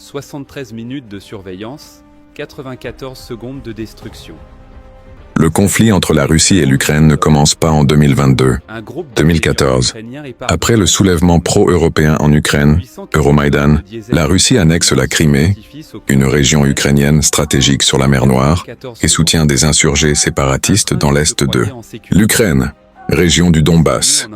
73 minutes de surveillance, 94 secondes de destruction. Le conflit entre la Russie et l'Ukraine ne commence pas en 2022. 2014. Après le soulèvement pro-européen en Ukraine, Euromaïdan, la Russie annexe la Crimée, une région ukrainienne stratégique sur la mer Noire, et soutient des insurgés séparatistes dans l'est de l'Ukraine, région du Donbass,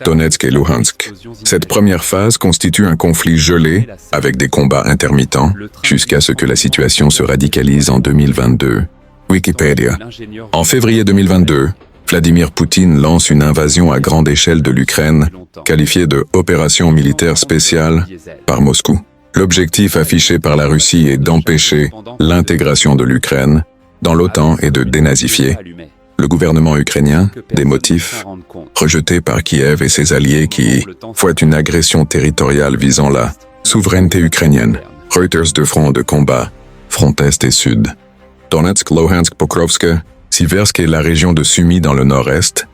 Donetsk et Luhansk. Cette première phase constitue un conflit gelé, avec des combats intermittents, jusqu'à ce que la situation se radicalise en 2022. Wikipédia. En février 2022, Vladimir Poutine lance une invasion à grande échelle de l'Ukraine, qualifiée de « opération militaire spéciale » par Moscou. L'objectif affiché par la Russie est d'empêcher l'intégration de l'Ukraine dans l'OTAN et de dénazifier le gouvernement ukrainien, des motifs rejetés par Kiev et ses alliés qui fouettent une agression territoriale visant la souveraineté ukrainienne. Reuters de front de combat, front Est et Sud. Donetsk, Luhansk, Pokrovsk, Siversk et la région de Sumy dans le nord-est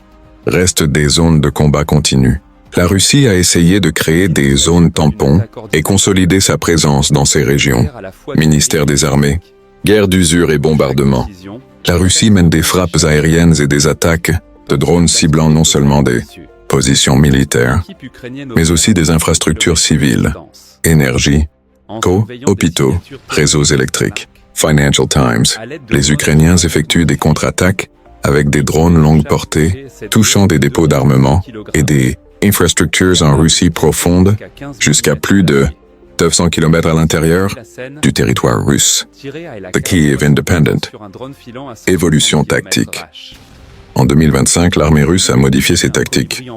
restent des zones de combat continu. La Russie a essayé de créer des zones tampons et consolider sa présence dans ces régions. Ministère des Armées, guerre d'usure et bombardement. La Russie mène des frappes aériennes et des attaques de drones ciblant non seulement des positions militaires, mais aussi des infrastructures civiles, énergie, hôpitaux, réseaux électriques. Financial Times. Les Ukrainiens effectuent des contre-attaques avec des drones longue portée, touchant des dépôts d'armement et des infrastructures en Russie profonde jusqu'à plus de 900 km à l'intérieur du territoire russe. The Kyiv Independent. Évolution tactique. En 2025, l'armée russe a modifié ses tactiques.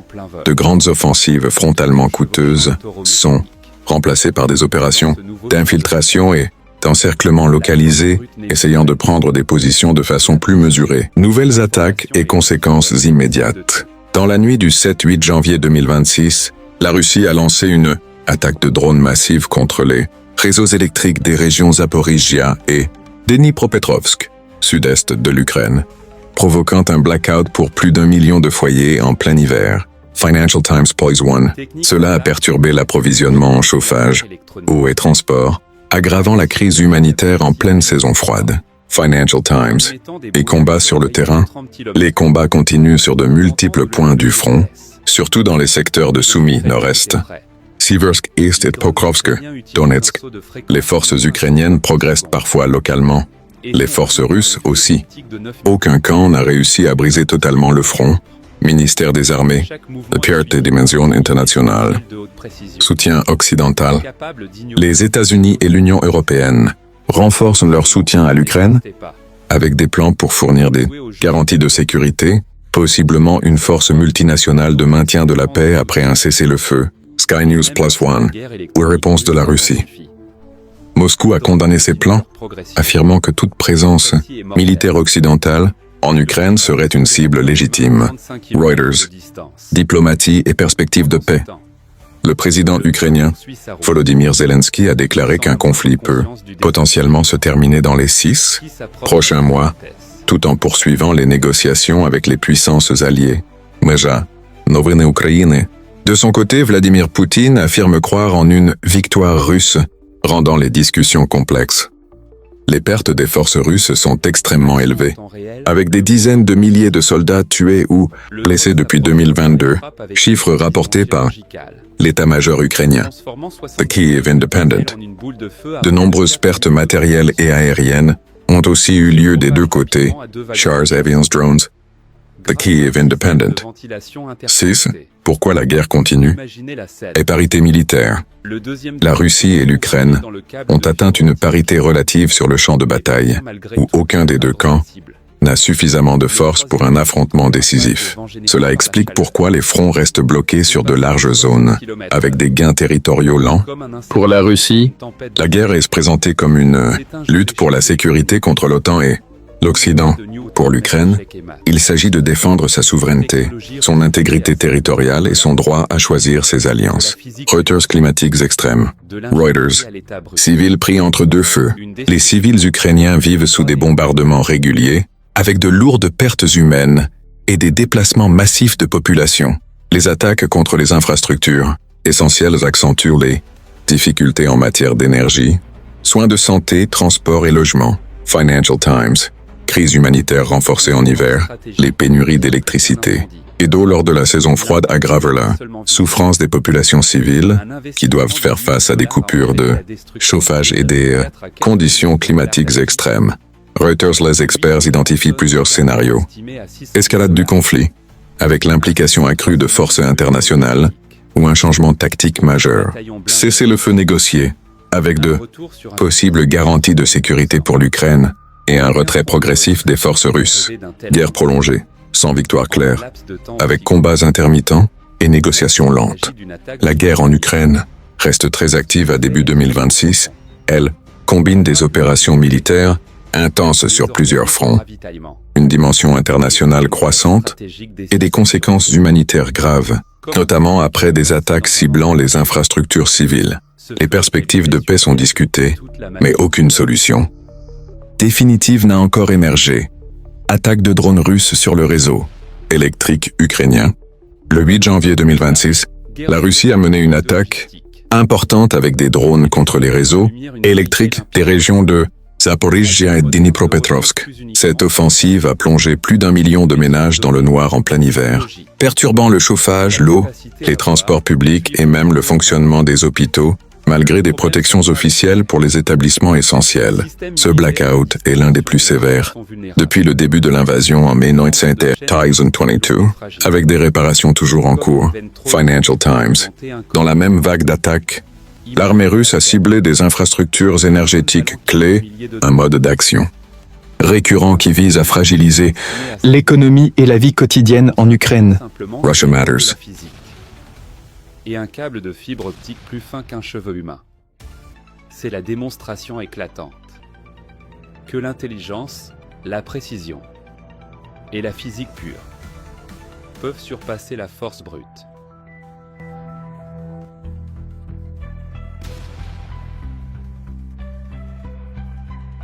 De grandes offensives frontalement coûteuses sont remplacées par des opérations d'infiltration et d'encerclement localisé, essayant de prendre des positions de façon plus mesurée. Nouvelles attaques et conséquences immédiates. Dans la nuit du 7-8 janvier 2026, la Russie a lancé une attaque de drones massive contre les réseaux électriques des régions Zaporizhia et Dnipropetrovsk, sud-est de l'Ukraine, provoquant un blackout pour plus d'1 million de foyers en plein hiver. Financial Times Poise One. Cela a perturbé l'approvisionnement en chauffage, eau et transport, aggravant la crise humanitaire en pleine saison froide. Financial Times. Les combats sur le terrain. Les combats continuent sur de multiples points du front, surtout dans les secteurs de Sumy, nord-est, Siversk East et Pokrovsk, Donetsk. Les forces ukrainiennes progressent parfois localement. Les forces russes aussi. Aucun camp n'a réussi à briser totalement le front. Ministère des Armées, de Pierte Dimension Internationale, soutien occidental. Les États-Unis et l'Union européenne renforcent leur soutien à l'Ukraine avec des plans pour fournir des garanties de sécurité, possiblement une force multinationale de maintien de la paix après un cessez-le-feu. Sky News Plus One, ou réponse de la Russie. Moscou a condamné ces plans, affirmant que toute présence militaire occidentale en Ukraine serait une cible légitime. Reuters. Diplomatie et perspective de paix. Le président ukrainien, Volodymyr Zelensky, a déclaré qu'un conflit peut potentiellement se terminer dans les 6 prochains mois, tout en poursuivant les négociations avec les puissances alliées. Meja, Noviny Ukrainy. De son côté, Vladimir Poutine affirme croire en une victoire russe, rendant les discussions complexes. Les pertes des forces russes sont extrêmement élevées, avec des dizaines de milliers de soldats tués ou blessés depuis 2022, chiffre rapporté par l'état-major ukrainien. The Kyiv Independent. De nombreuses pertes matérielles et aériennes ont aussi eu lieu des deux côtés, Chars Avions Drones. The Kyiv Independent. 6. Pourquoi la guerre continue? Et parité militaire. La Russie et l'Ukraine ont atteint une parité relative sur le champ de bataille, où aucun des deux camps n'a suffisamment de force pour un affrontement décisif. Cela explique pourquoi les fronts restent bloqués sur de larges zones, avec des gains territoriaux lents. Pour la Russie, la guerre est présentée comme une lutte pour la sécurité contre l'OTAN et l'Occident. Pour l'Ukraine, il s'agit de défendre sa souveraineté, son intégrité territoriale et son droit à choisir ses alliances. Reuters climatiques extrêmes. Reuters. Civils pris entre deux feux. Les civils ukrainiens vivent sous des bombardements réguliers, avec de lourdes pertes humaines et des déplacements massifs de population. Les attaques contre les infrastructures essentielles accentuent les difficultés en matière d'énergie, Soins de santé, transport et logement. Financial Times. Crise humanitaire renforcée en hiver. Les pénuries d'électricité et d'eau lors de la saison froide aggravent la souffrance des populations civiles qui doivent faire face à des coupures de chauffage et des conditions climatiques extrêmes. Reuters, les experts identifient plusieurs scénarios. Escalade du conflit, avec l'implication accrue de forces internationales, ou un changement tactique majeur. Cessez-le-feu négocié, avec de possibles garanties de sécurité pour l'Ukraine et un retrait progressif des forces russes. Guerre prolongée, sans victoire claire, avec combats intermittents et négociations lentes. La guerre en Ukraine reste très active à début 2026. Elle combine des opérations militaires intenses sur plusieurs fronts, une dimension internationale croissante et des conséquences humanitaires graves, notamment après des attaques ciblant les infrastructures civiles. Les perspectives de paix sont discutées, mais aucune solution définitive n'a encore émergé. Attaque de drones russes sur le réseau électrique ukrainien. Le 8 janvier 2026, la Russie a mené une attaque importante avec des drones contre les réseaux électriques des régions de Zaporizhzhia et Dnipropetrovsk. Cette offensive a plongé plus d'1 million de ménages dans le noir en plein hiver, perturbant le chauffage, l'eau, les transports publics et même le fonctionnement des hôpitaux, malgré des protections officielles pour les établissements essentiels. Ce blackout est l'un des plus sévères depuis le début de l'invasion en mai 2022, avec des réparations toujours en cours. Financial Times. Dans la même vague d'attaques, l'armée russe a ciblé des infrastructures énergétiques clés, un mode d'action récurrent qui vise à fragiliser l'économie et la vie quotidienne en Ukraine. Russia Matters. Et un câble de fibre optique plus fin qu'un cheveu humain. C'est la démonstration éclatante que l'intelligence, la précision et la physique pure peuvent surpasser la force brute.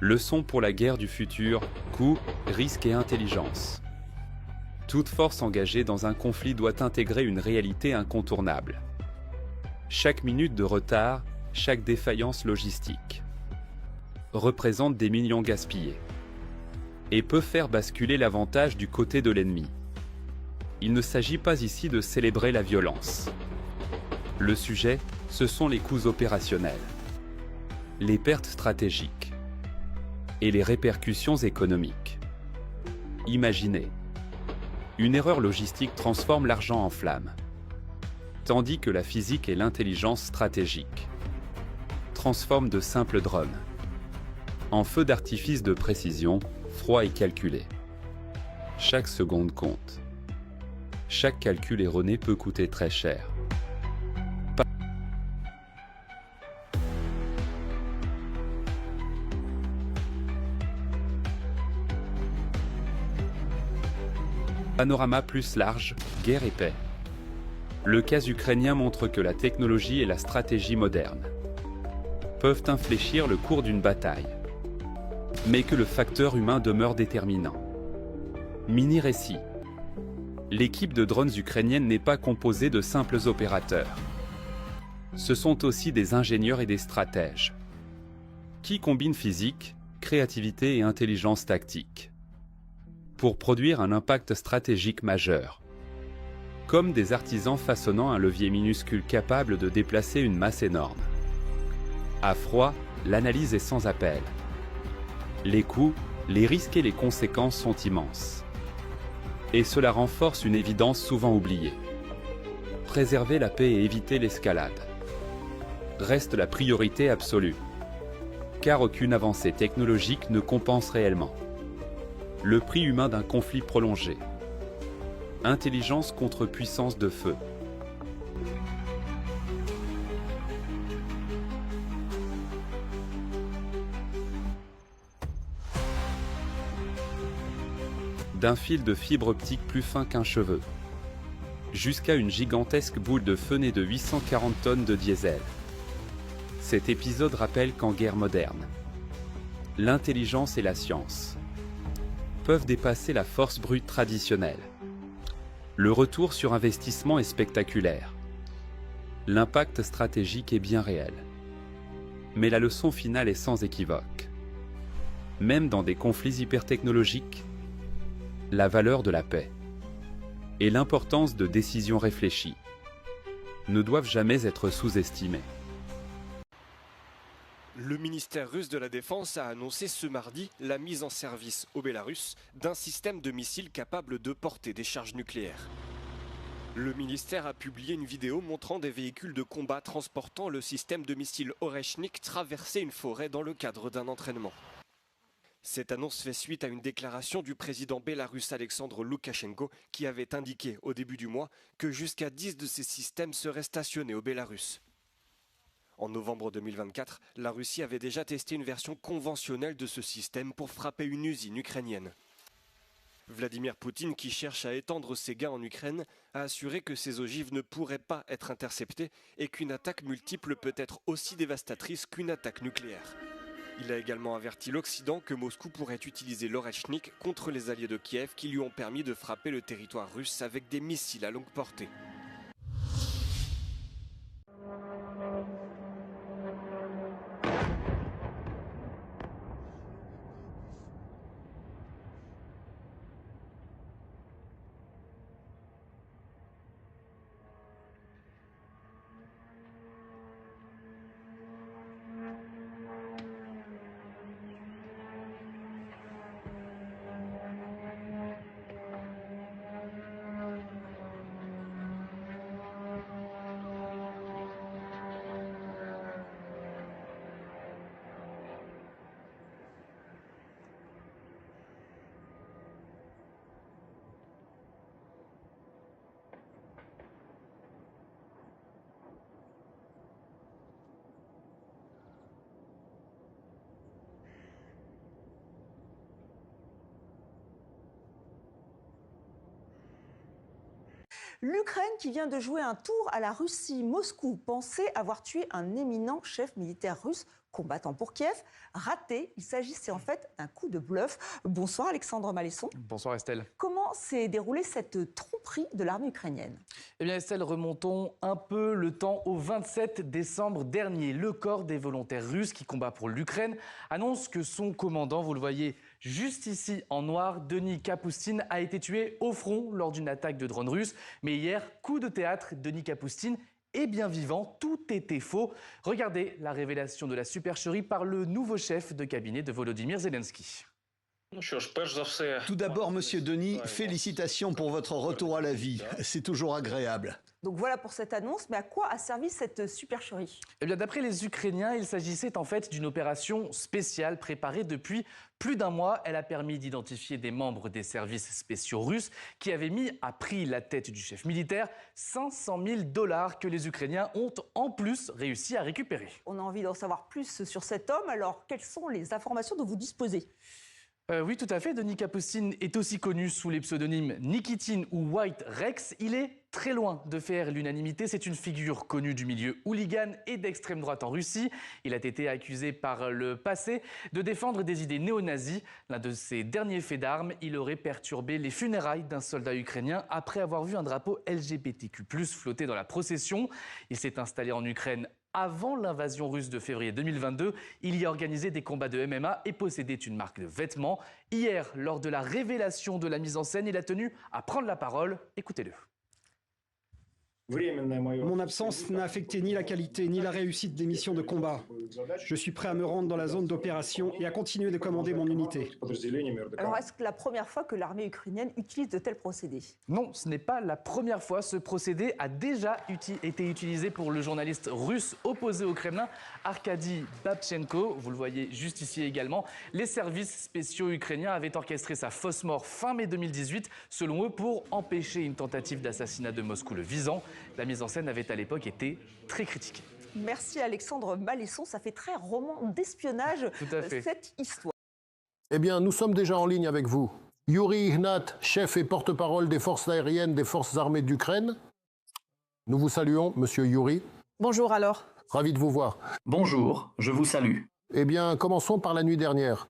Leçon pour la guerre du futur, coût, risque et intelligence. Toute force engagée dans un conflit doit intégrer une réalité incontournable. Chaque minute de retard, chaque défaillance logistique représente des millions gaspillés et peut faire basculer l'avantage du côté de l'ennemi. Il ne s'agit pas ici de célébrer la violence. Le sujet, ce sont les coûts opérationnels, les pertes stratégiques et les répercussions économiques. Imaginez, une erreur logistique transforme l'argent en flammes, tandis que la physique et l'intelligence stratégique transforment de simples drones en feux d'artifice de précision, froid et calculé. Chaque seconde compte. Chaque calcul erroné peut coûter très cher. Panorama plus large, guerre et paix. Le cas ukrainien montre que la technologie et la stratégie moderne peuvent infléchir le cours d'une bataille, mais que le facteur humain demeure déterminant. Mini-récit. L'équipe de drones ukrainienne n'est pas composée de simples opérateurs. Ce sont aussi des ingénieurs et des stratèges, qui combinent physique, créativité et intelligence tactique pour produire un impact stratégique majeur. Comme des artisans façonnant un levier minuscule capable de déplacer une masse énorme. À froid, l'analyse est sans appel. Les coûts, les risques et les conséquences sont immenses. Et cela renforce une évidence souvent oubliée. Préserver la paix et éviter l'escalade reste la priorité absolue, car aucune avancée technologique ne compense réellement le prix humain d'un conflit prolongé. Intelligence contre puissance de feu. D'un fil de fibre optique plus fin qu'un cheveu, jusqu'à une gigantesque boule de feu née de 840 tonnes de diesel. Cet épisode rappelle qu'en guerre moderne, l'intelligence et la science peuvent dépasser la force brute traditionnelle. Le retour sur investissement est spectaculaire. L'impact stratégique est bien réel. Mais la leçon finale est sans équivoque. Même dans des conflits hypertechnologiques, la valeur de la paix et l'importance de décisions réfléchies ne doivent jamais être sous-estimées. Le ministère russe de la Défense a annoncé ce mardi la mise en service au Bélarus d'un système de missiles capable de porter des charges nucléaires. Le ministère a publié une vidéo montrant des véhicules de combat transportant le système de missiles Oreshnik traverser une forêt dans le cadre d'un entraînement. Cette annonce fait suite à une déclaration du président bélarusse Alexandre Loukachenko qui avait indiqué au début du mois que jusqu'à 10 de ces systèmes seraient stationnés au Bélarus. En novembre 2024, la Russie avait déjà testé une version conventionnelle de ce système pour frapper une usine ukrainienne. Vladimir Poutine, qui cherche à étendre ses gains en Ukraine, a assuré que ces ogives ne pourraient pas être interceptées et qu'une attaque multiple peut être aussi dévastatrice qu'une attaque nucléaire. Il a également averti l'Occident que Moscou pourrait utiliser l'Oreshnik contre les alliés de Kiev qui lui ont permis de frapper le territoire russe avec des missiles à longue portée. L'Ukraine qui vient de jouer un tour à la Russie. Moscou pensait avoir tué un éminent chef militaire russe combattant pour Kiev. Raté, il s'agissait en fait d'un coup de bluff. Bonsoir Alexandre Malesson. Bonsoir Estelle. Comment s'est déroulée cette tromperie de l'armée ukrainienne? Eh bien Estelle, remontons un peu le temps au 27 décembre dernier. Le corps des volontaires russes qui combat pour l'Ukraine annonce que son commandant, vous le voyez juste ici en noir, Denis Kapoustine, a été tué au front lors d'une attaque de drone russe. Mais hier, coup de théâtre, Denis Kapoustine est bien vivant, tout était faux. Regardez la révélation de la supercherie par le nouveau chef de cabinet de Volodymyr Zelensky. Tout d'abord, monsieur Denis, félicitations pour votre retour à la vie. C'est toujours agréable. Donc voilà pour cette annonce, mais à quoi a servi cette supercherie? Eh bien, d'après les Ukrainiens, il s'agissait en fait d'une opération spéciale préparée depuis plus d'un mois. Elle a permis d'identifier des membres des services spéciaux russes qui avaient mis à prix la tête du chef militaire, 500 000 $ que les Ukrainiens ont en plus réussi à récupérer. On a envie d'en savoir plus sur cet homme, alors quelles sont les informations dont vous disposez? Oui, tout à fait. Denis Kapoustine est aussi connu sous les pseudonymes Nikitin ou White Rex. Il est très loin de faire l'unanimité. C'est une figure connue du milieu hooligan et d'extrême droite en Russie. Il a été accusé par le passé de défendre des idées néo-nazis. L'un de ses derniers faits d'armes, il aurait perturbé les funérailles d'un soldat ukrainien après avoir vu un drapeau LGBTQ+ flotter dans la procession. Il s'est installé en Ukraine avant l'invasion russe de février 2022, il y a organisé des combats de MMA et possédait une marque de vêtements. Hier, lors de la révélation de la mise en scène, il a tenu à prendre la parole. Écoutez-le. Mon absence n'a affecté ni la qualité ni la réussite des missions de combat. Je suis prêt à me rendre dans la zone d'opération et à continuer de commander mon unité. Alors, est-ce que la première fois que l'armée ukrainienne utilise de tels procédés? Non, ce n'est pas la première fois. Ce procédé a déjà été utilisé pour le journaliste russe opposé au Kremlin, Arkady Babchenko. Vous le voyez juste ici également. Les services spéciaux ukrainiens avaient orchestré sa fausse mort fin mai 2018, selon eux, pour empêcher une tentative d'assassinat de Moscou le visant. La mise en scène avait à l'époque été très critiquée. Merci Alexandre Malesson, ça fait très roman d'espionnage cette histoire. Eh bien, nous sommes déjà en ligne avec vous. Yuri Ihnat, chef et porte-parole des forces aériennes des forces armées d'Ukraine. Nous vous saluons, monsieur Yuri. Bonjour alors. Ravi de vous voir. Bonjour, je vous salue. Eh bien, commençons par la nuit dernière.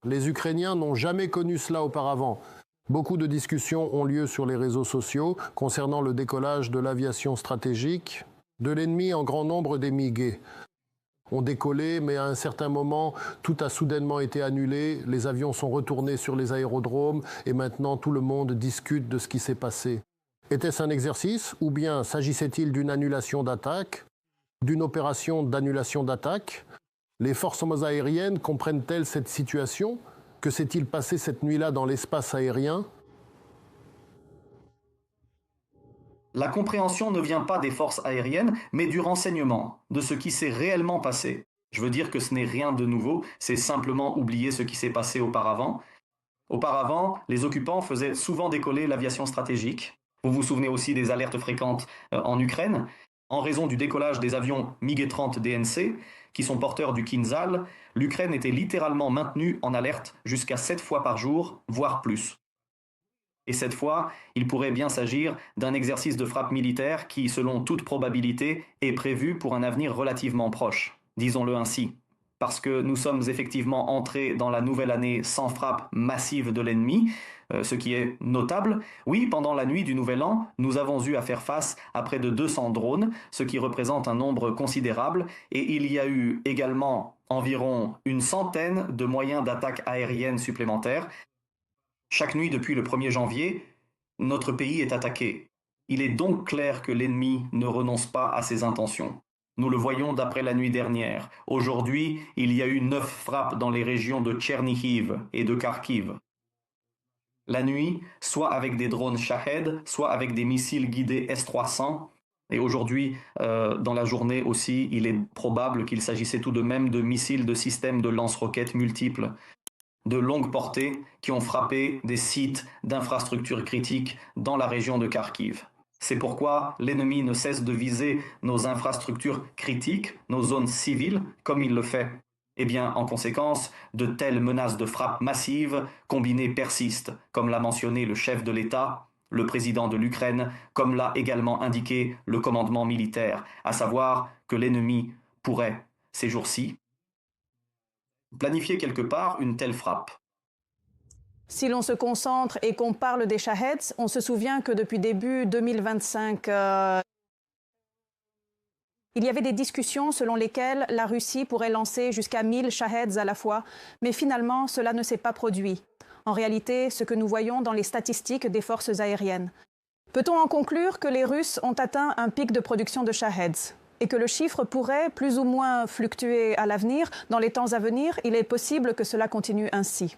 Les Ukrainiens n'ont jamais connu cela auparavant. Beaucoup de discussions ont lieu sur les réseaux sociaux concernant le décollage de l'aviation stratégique de l'ennemi en grand nombre des MiG. ont décollé, mais à un certain moment, tout a soudainement été annulé, les avions sont retournés sur les aérodromes et maintenant tout le monde discute de ce qui s'est passé. Était-ce un exercice ou bien s'agissait-il d'une annulation d'attaque, d'une opération d'annulation d'attaque? Les forces aériennes comprennent-elles cette situation? Que s'est-il passé cette nuit-là dans l'espace aérien? La compréhension ne vient pas des forces aériennes, mais du renseignement, de ce qui s'est réellement passé. Je veux dire que ce n'est rien de nouveau, c'est simplement oublier ce qui s'est passé auparavant. Auparavant, les occupants faisaient souvent décoller l'aviation stratégique. Vous vous souvenez aussi des alertes fréquentes en Ukraine. En raison du décollage des avions MiG-30 DNC, qui sont porteurs du Kinzhal, l'Ukraine était littéralement maintenue en alerte jusqu'à 7 fois par jour, voire plus. Et cette fois, il pourrait bien s'agir d'un exercice de frappe militaire qui, selon toute probabilité, est prévu pour un avenir relativement proche, disons-le ainsi. Parce que nous sommes effectivement entrés dans la nouvelle année sans frappe massive de l'ennemi, ce qui est notable. Oui, pendant la nuit du Nouvel An, nous avons eu à faire face à près de 200 drones, ce qui représente un nombre considérable, et il y a eu également environ une centaine de moyens d'attaque aérienne supplémentaires. Chaque nuit depuis le 1er janvier, notre pays est attaqué. Il est donc clair que l'ennemi ne renonce pas à ses intentions. Nous le voyons d'après la nuit dernière. Aujourd'hui, il y a eu 9 frappes dans les régions de Tchernihiv et de Kharkiv. La nuit, soit avec des drones Shahed, soit avec des missiles guidés S-300. Et aujourd'hui, dans la journée aussi, il est probable qu'il s'agissait tout de même de missiles de systèmes de lance-roquettes multiples, de longue portée, qui ont frappé des sites d'infrastructures critiques dans la région de Kharkiv. C'est pourquoi l'ennemi ne cesse de viser nos infrastructures critiques, nos zones civiles, comme il le fait. Eh bien, en conséquence, de telles menaces de frappe massive combinées persistent, comme l'a mentionné le chef de l'État, le président de l'Ukraine, comme l'a également indiqué le commandement militaire, à savoir que l'ennemi pourrait, ces jours-ci, planifier quelque part une telle frappe. Si l'on se concentre et qu'on parle des Shaheds, on se souvient que depuis début 2025, il y avait des discussions selon lesquelles la Russie pourrait lancer jusqu'à 1000 Shaheds à la fois, mais finalement, cela ne s'est pas produit. En réalité, ce que nous voyons dans les statistiques des forces aériennes. Peut-on en conclure que les Russes ont atteint un pic de production de Shaheds ? Et que le chiffre pourrait plus ou moins fluctuer à l'avenir, dans les temps à venir, il est possible que cela continue ainsi.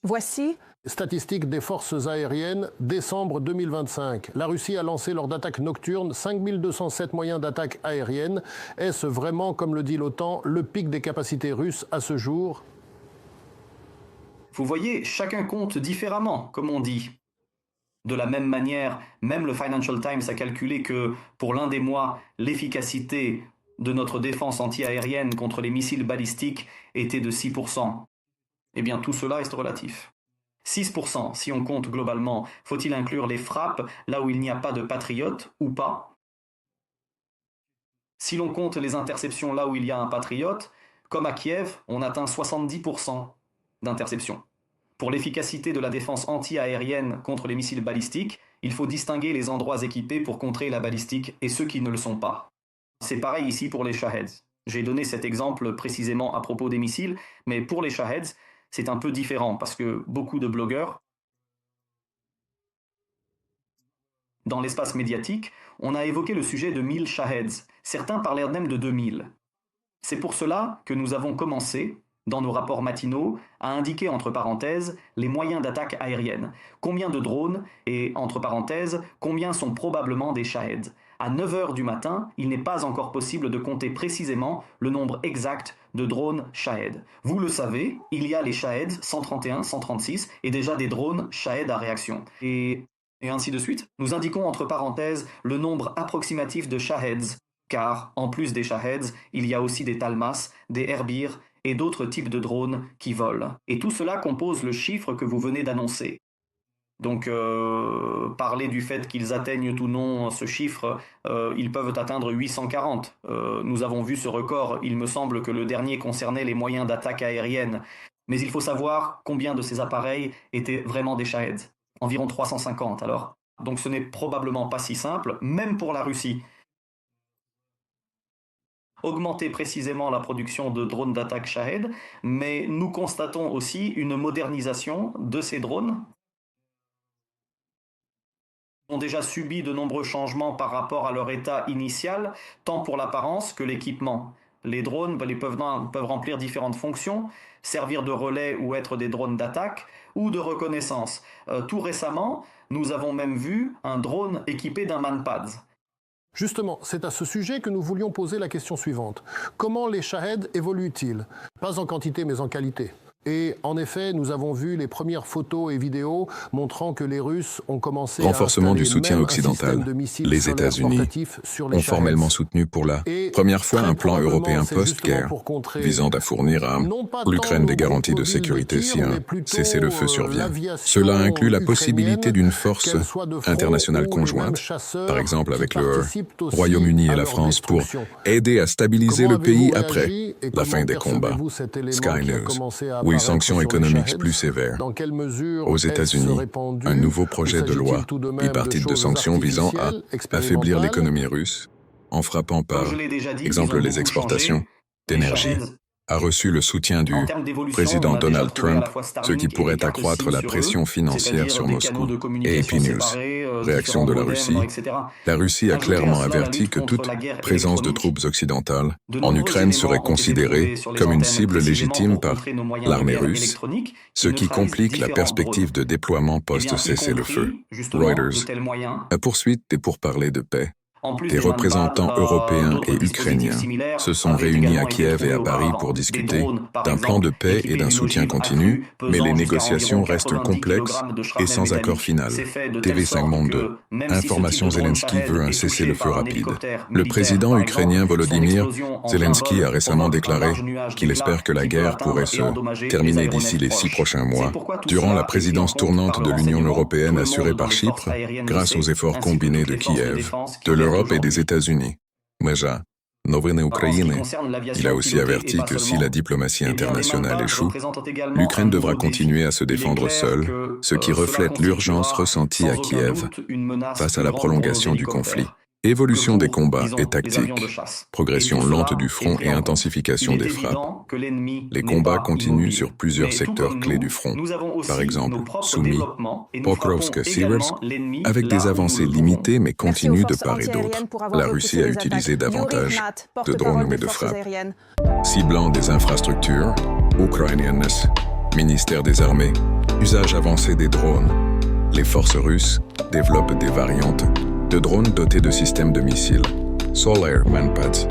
Voici statistiques des forces aériennes, décembre 2025. La Russie a lancé lors d'attaques nocturnes 5207 moyens d'attaque aérienne. Est-ce vraiment, comme le dit l'OTAN, le pic des capacités russes à ce jour? Vous voyez, chacun compte différemment, comme on dit. De la même manière, même le Financial Times a calculé que, pour l'un des mois, l'efficacité de notre défense anti-aérienne contre les missiles balistiques était de 6%. Eh bien, tout cela est relatif. 6%, si on compte globalement, faut-il inclure les frappes là où il n'y a pas de patriotes ou pas? Si l'on compte les interceptions là où il y a un patriote, comme à Kiev, on atteint 70% d'interceptions. Pour l'efficacité de la défense anti-aérienne contre les missiles balistiques, il faut distinguer les endroits équipés pour contrer la balistique et ceux qui ne le sont pas. C'est pareil ici pour les Shaheds. J'ai donné cet exemple précisément à propos des missiles, mais pour les Shaheds, c'est un peu différent parce que beaucoup de blogueurs, dans l'espace médiatique, on a évoqué le sujet de 1000 Shaheds. Certains parlèrent même de 2000. C'est pour cela que nous avons commencé, dans nos rapports matinaux, à indiquer entre parenthèses les moyens d'attaque aérienne. Combien de drones et, entre parenthèses, combien sont probablement des Shaheds. À 9h du matin, il n'est pas encore possible de compter précisément le nombre exact de drones Shahed. Vous le savez, il y a les Shahed 131, 136 et déjà des drones Shahed à réaction. Et ainsi de suite. Nous indiquons entre parenthèses le nombre approximatif de Shaheds, car en plus des Shaheds, il y a aussi des Talmas, des Herbir et d'autres types de drones qui volent. Et tout cela compose le chiffre que vous venez d'annoncer. Donc, parler du fait qu'ils atteignent ou non ce chiffre, ils peuvent atteindre 840. Nous avons vu ce record, il me semble que le dernier concernait les moyens d'attaque aérienne. Mais il faut savoir combien de ces appareils étaient vraiment des Shaheds. Environ 350 alors. Donc ce n'est probablement pas si simple, même pour la Russie. augmenter précisément la production de drones d'attaque Shahed, mais nous constatons aussi une modernisation de ces drones. Ils ont déjà subi de nombreux changements par rapport à leur état initial, tant pour l'apparence que l'équipement. Les drones peuvent remplir différentes fonctions, servir de relais ou être des drones d'attaque ou de reconnaissance. Tout récemment, nous avons même vu un drone équipé d'un manpad. Justement, c'est à ce sujet que nous voulions poser la question suivante. Comment les Shahed évoluent-ils? Pas en quantité, mais en qualité. Et en effet, nous avons vu les premières photos et vidéos montrant que les Russes ont commencé renforcement à du soutien occidental. Les États-Unis ont formellement soutenu pour la première fois un plan européen post-guerre visant à fournir à l'Ukraine des garanties de sécurité si un cessez-le-feu survient. Cela inclut la possibilité d'une force internationale conjointe, par exemple avec le Royaume-Uni et la France, pour aider à stabiliser le pays après la fin des combats. Sky News. Oui, sanctions économiques plus sévères. Aux États-Unis, un nouveau projet de loi bipartite de sanctions visant à affaiblir l'économie russe en frappant par exemple les exportations d'énergie a reçu le soutien du président Donald Trump, ce qui pourrait accroître la pression financière sur Moscou. Et AP News, réaction de la Russie. La Russie a clairement averti que toute présence de troupes occidentales en Ukraine serait considérée comme une cible légitime par l'armée russe, ce qui complique la perspective de déploiement post-cessez-le-feu. Reuters, à poursuite des pourparlers de paix. Des représentants européens et ukrainiens se sont réunis à Kiev et à Paris pour discuter d'un plan de paix et d'un soutien continu, mais les négociations restent complexes et sans accord final. TV5 Monde 2. Information: Zelensky veut un cessez-le-feu rapide. Le président ukrainien Volodymyr Zelensky a récemment déclaré qu'il espère que la guerre pourrait se terminer d'ici les 6 prochains mois, durant la présidence tournante de l'Union européenne assurée par Chypre, grâce aux efforts combinés de Kiev, de l'Europe et des États-Unis. Meja, Noviny Ukrainy. Il a aussi averti que si la diplomatie internationale échoue, l'Ukraine devra continuer à se défendre seule, ce qui reflète l'urgence ressentie à Kiev face à la prolongation du conflit. Évolution des combats et tactiques, progression lente du front et intensification des frappes. Les combats continuent sur plusieurs secteurs clés du front, par exemple Sumy, Pokrovsk-Siversk, avec des avancées limitées mais continues de part et d'autre. La Russie a utilisé davantage de drones mais de frappes. Ciblant des infrastructures, ukrainiennes, ministère des Armées, usage avancé des drones. Les forces russes développent des variantes de drones dotés de systèmes de missiles, Solar Manpads,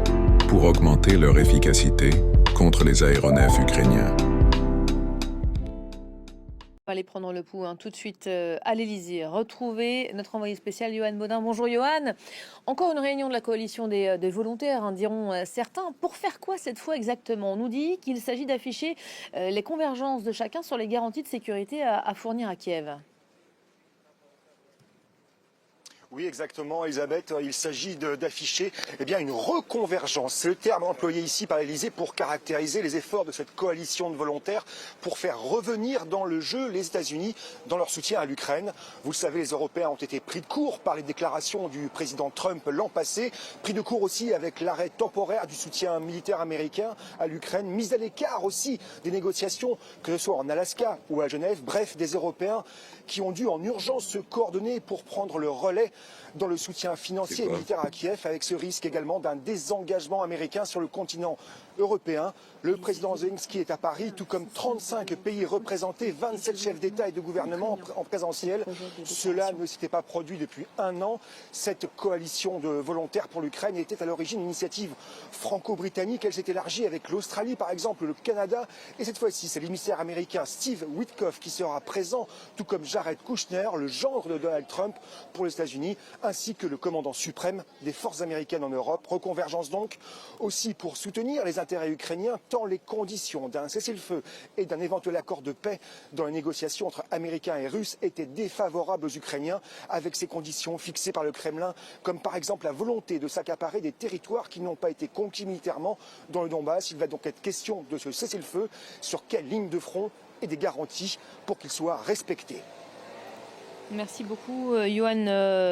pour augmenter leur efficacité contre les aéronefs ukrainiens. On va aller prendre le pouls tout de suite à l'Élysée. Retrouver notre envoyé spécial, Yohann Baudin. Bonjour Yohann. Encore une réunion de la coalition des volontaires, diront certains. Pour faire quoi cette fois exactement? On nous dit qu'il s'agit d'afficher les convergences de chacun sur les garanties de sécurité à fournir à Kiev. Oui, exactement, Elisabeth. Il s'agit d'afficher une reconvergence. C'est le terme employé ici par l'Élysée pour caractériser les efforts de cette coalition de volontaires pour faire revenir dans le jeu les États-Unis dans leur soutien à l'Ukraine. Vous le savez, les Européens ont été pris de court par les déclarations du président Trump l'an passé, pris de court aussi avec l'arrêt temporaire du soutien militaire américain à l'Ukraine, mise à l'écart aussi des négociations, que ce soit en Alaska ou à Genève. Bref, des Européens qui ont dû en urgence se coordonner pour prendre le relais dans le soutien financier et militaire à Kiev, avec ce risque également d'un désengagement américain sur le continent européen. Le président Zelensky est à Paris, tout comme 35 pays représentés, 27 chefs d'État et de gouvernement en présentiel. Cela ne s'était pas produit depuis un an. Cette coalition de volontaires pour l'Ukraine était à l'origine une initiative franco-britannique. Elle s'est élargie avec l'Australie, par exemple, le Canada. Et cette fois-ci, c'est l'émissaire américain Steve Witkoff qui sera présent, tout comme Jared Kushner, le gendre de Donald Trump, pour les États-Unis, ainsi que le commandant suprême des forces américaines en Europe. Reconvergence donc aussi pour soutenir les intérêts ukrainiens, tant les conditions d'un cessez-le-feu et d'un éventuel accord de paix dans les négociations entre Américains et Russes étaient défavorables aux Ukrainiens, avec ces conditions fixées par le Kremlin, comme par exemple la volonté de s'accaparer des territoires qui n'ont pas été conquis militairement dans le Donbass. Il va donc être question de ce cessez-le-feu, sur quelle ligne de front et des garanties pour qu'il soit respecté. Merci beaucoup, Yoann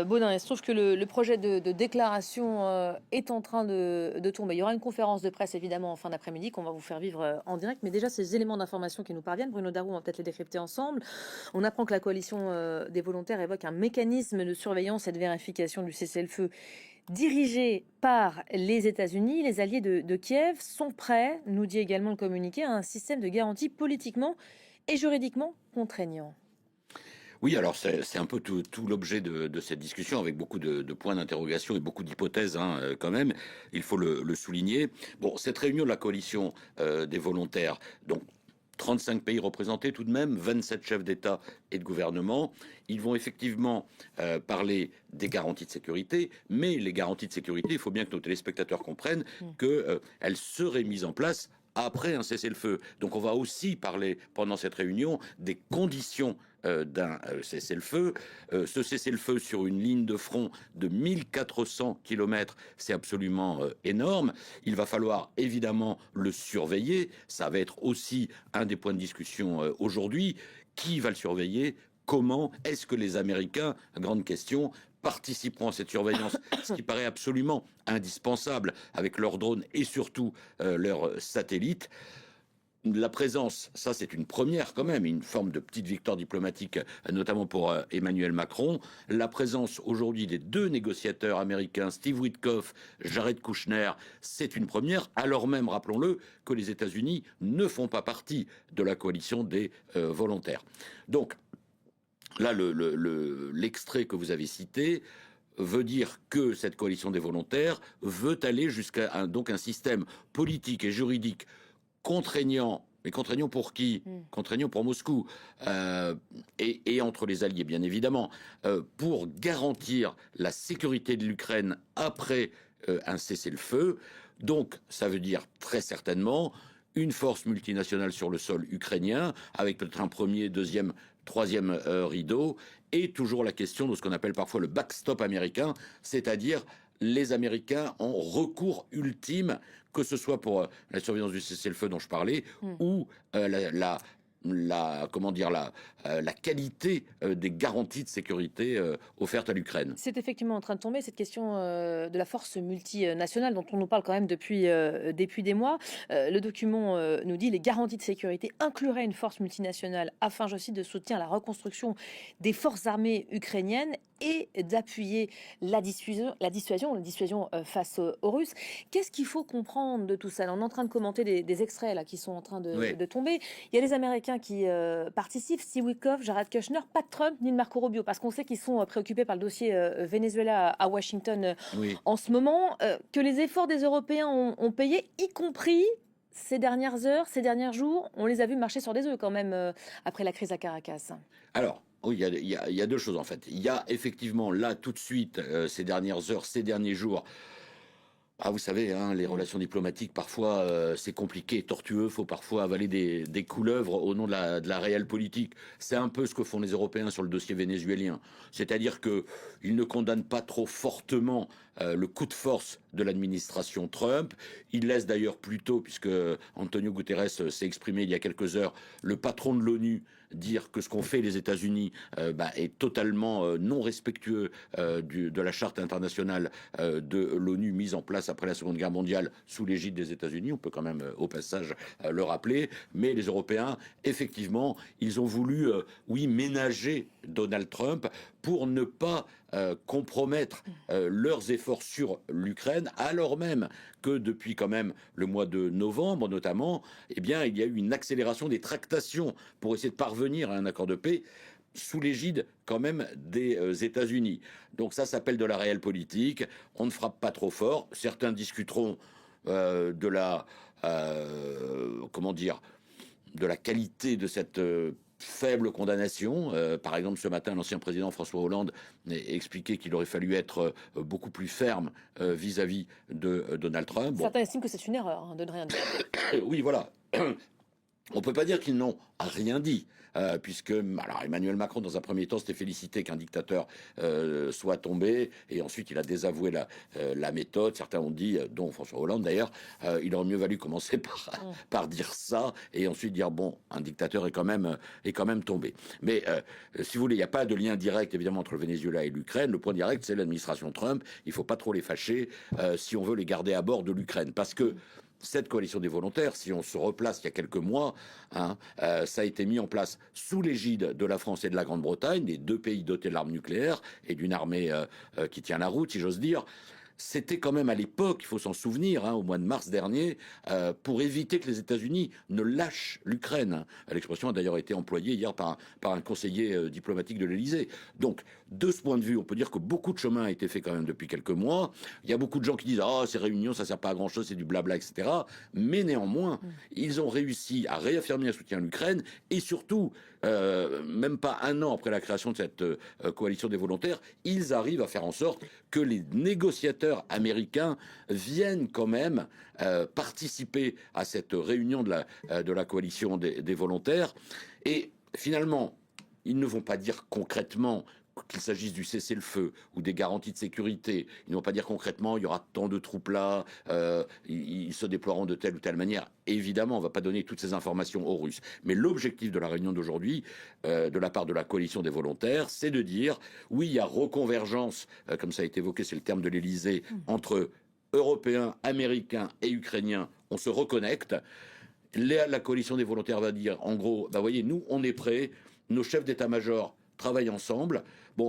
Baudin. Il se trouve que le projet de déclaration est en train de tomber. Il y aura une conférence de presse, évidemment, en fin d'après-midi, qu'on va vous faire vivre en direct. Mais déjà, ces éléments d'information qui nous parviennent, Bruno Darroux, on va peut-être les décrypter ensemble. On apprend que la coalition des volontaires évoque un mécanisme de surveillance et de vérification du cessez-le-feu dirigé par les États-Unis. Les alliés de Kiev sont prêts, nous dit également le communiqué, à un système de garantie politiquement et juridiquement contraignant. Oui, alors c'est un peu tout l'objet de cette discussion, avec beaucoup de points d'interrogation et beaucoup d'hypothèses quand même, il faut le souligner. Bon, cette réunion de la coalition des volontaires, donc 35 pays représentés tout de même, 27 chefs d'État et de gouvernement, ils vont effectivement parler des garanties de sécurité, mais les garanties de sécurité, il faut bien que nos téléspectateurs comprennent qu'elles seraient mises en place après un cessez-le-feu. Donc on va aussi parler pendant cette réunion des conditions d'un cessez-le-feu. Ce cessez-le-feu sur une ligne de front de 1400 km, c'est absolument énorme. Il va falloir évidemment le surveiller. Ça va être aussi un des points de discussion aujourd'hui. Qui va le surveiller ? Comment est-ce que les Américains, grande question, participeront à cette surveillance, ce qui paraît absolument indispensable avec leurs drones et surtout leurs satellites. La présence, ça c'est une première quand même, une forme de petite victoire diplomatique, notamment pour Emmanuel Macron. La présence aujourd'hui des deux négociateurs américains, Steve Witkoff, Jared Kushner, c'est une première, alors même, rappelons-le, que les États-Unis ne font pas partie de la coalition des volontaires. Donc, là, l'extrait que vous avez cité veut dire que cette coalition des volontaires veut aller jusqu'à un système politique et juridique contraignant. Mais contraignant pour qui ? Contraignant pour Moscou. Et entre les alliés, bien évidemment, pour garantir la sécurité de l'Ukraine après un cessez-le-feu. Donc, ça veut dire très certainement une force multinationale sur le sol ukrainien, avec peut-être un premier, deuxième, troisième rideau, et toujours la question de ce qu'on appelle parfois le backstop américain, c'est-à-dire les Américains ont recours ultime, que ce soit pour la surveillance du cessez-le-feu dont je parlais, ou la qualité des garanties de sécurité offertes à l'Ukraine. C'est effectivement en train de tomber, cette question de la force multinationale dont on nous parle quand même depuis des mois. Le document nous dit les garanties de sécurité incluraient une force multinationale afin, je cite, de soutenir la reconstruction des forces armées ukrainiennes et d'appuyer la dissuasion face aux Russes. Qu'est-ce qu'il faut comprendre de tout ça ? On est en train de commenter des extraits là, qui sont en train de tomber. Il y a des Américains qui participent, Steve Witkoff, Jared Kushner, pas de Trump ni de Marco Rubio, parce qu'on sait qu'ils sont préoccupés par le dossier Venezuela à Washington en ce moment, que les efforts des Européens ont payé, y compris ces dernières heures, ces derniers jours, on les a vus marcher sur des œufs quand même après la crise à Caracas. Alors, oui, il y a deux choses en fait. Il y a effectivement là tout de suite, ces dernières heures, ces derniers jours, vous savez, les relations diplomatiques, parfois, c'est compliqué, tortueux. Il faut parfois avaler des couleuvres au nom de la réelle politique. C'est un peu ce que font les Européens sur le dossier vénézuélien. C'est-à-dire qu'ils ne condamnent pas trop fortement le coup de force de l'administration Trump. Ils laissent d'ailleurs plutôt, puisque Antonio Guterres s'est exprimé il y a quelques heures, le patron de l'ONU dire que ce qu'ont fait les États-Unis est totalement non respectueux de la charte internationale de l'ONU mise en place après la Seconde Guerre mondiale sous l'égide des États-Unis. On peut quand même au passage le rappeler. Mais les Européens, effectivement, ils ont voulu, ménager Donald Trump pour ne pas compromettre leurs efforts sur l'Ukraine, alors même que depuis quand même le mois de novembre notamment, il y a eu une accélération des tractations pour essayer de parvenir à un accord de paix sous l'égide quand même des États-Unis. Donc ça s'appelle de la réelle politique. On ne frappe pas trop fort. Certains discuteront de la qualité de cette faible condamnation. Par exemple, ce matin, l'ancien président François Hollande a expliqué qu'il aurait fallu être beaucoup plus ferme vis-à-vis de Donald Trump. Certains estiment que c'est une erreur de ne rien dire. Oui, voilà. On ne peut pas dire qu'ils n'ont rien dit, puisque alors Emmanuel Macron, dans un premier temps, s'était félicité qu'un dictateur soit tombé, et ensuite il a désavoué la méthode. Certains ont dit, dont François Hollande d'ailleurs, il aurait mieux valu commencer par dire ça, et ensuite dire, bon, un dictateur est quand même tombé. Mais si vous voulez, il n'y a pas de lien direct, évidemment, entre le Venezuela et l'Ukraine. Le point direct, c'est l'administration Trump. Il ne faut pas trop les fâcher si on veut les garder à bord de l'Ukraine, parce que cette coalition des volontaires, si on se replace il y a quelques mois, ça a été mis en place sous l'égide de la France et de la Grande-Bretagne, les deux pays dotés de l'arme nucléaire et d'une armée qui tient la route, si j'ose dire. C'était quand même à l'époque, il faut s'en souvenir, au mois de mars dernier, pour éviter que les États-Unis ne lâchent l'Ukraine. L'expression a d'ailleurs été employée hier par un conseiller diplomatique de l'Élysée. Donc, de ce point de vue, on peut dire que beaucoup de chemin a été fait quand même depuis quelques mois. Il y a beaucoup de gens qui disent « Ah, ces réunions, ça sert pas à grand-chose, c'est du blabla, etc. » Mais néanmoins, ils ont réussi à réaffirmer un soutien à l'Ukraine et surtout, même pas un an après la création de cette coalition des volontaires, ils arrivent à faire en sorte que les négociateurs américains viennent quand même participer à cette réunion de la coalition des volontaires. Et finalement, ils ne vont pas dire concrètement qu'il s'agisse du cessez-le-feu ou des garanties de sécurité. Ils ne vont pas dire concrètement il y aura tant de troupes là, ils se déploieront de telle ou telle manière. Évidemment, on ne va pas donner toutes ces informations aux Russes. Mais l'objectif de la réunion d'aujourd'hui, de la part de la coalition des volontaires, c'est de dire oui, il y a reconvergence, comme ça a été évoqué, c'est le terme de l'Élysée, entre Européens, Américains et Ukrainiens. On se reconnecte. La coalition des volontaires va dire, en gros, bah voyez, nous, on est prêts, nos chefs d'état-major travaillent ensemble.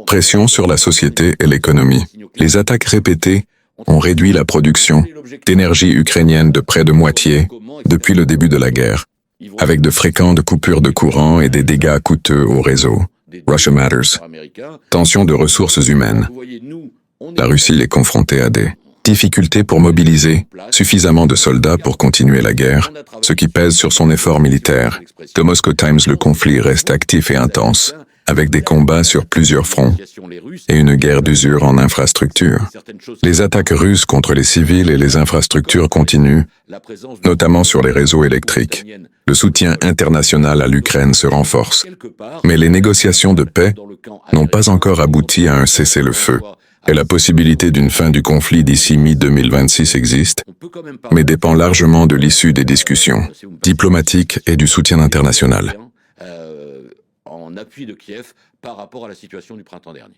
Pression sur la société et l'économie. Les attaques répétées ont réduit la production d'énergie ukrainienne de près de moitié depuis le début de la guerre, avec de fréquentes coupures de courant et des dégâts coûteux au réseau. Russia Matters. Tension de ressources humaines. La Russie est confrontée à des difficultés pour mobiliser suffisamment de soldats pour continuer la guerre, ce qui pèse sur son effort militaire. De Moscow Times, le conflit reste actif et intense, avec des combats sur plusieurs fronts et une guerre d'usure en infrastructures. Les attaques russes contre les civils et les infrastructures continuent, notamment sur les réseaux électriques. Le soutien international à l'Ukraine se renforce, mais les négociations de paix n'ont pas encore abouti à un cessez-le-feu. Et la possibilité d'une fin du conflit d'ici mi-2026 existe, mais dépend largement de l'issue des discussions diplomatiques et du soutien international. En appui de Kiev par rapport à la situation du printemps dernier.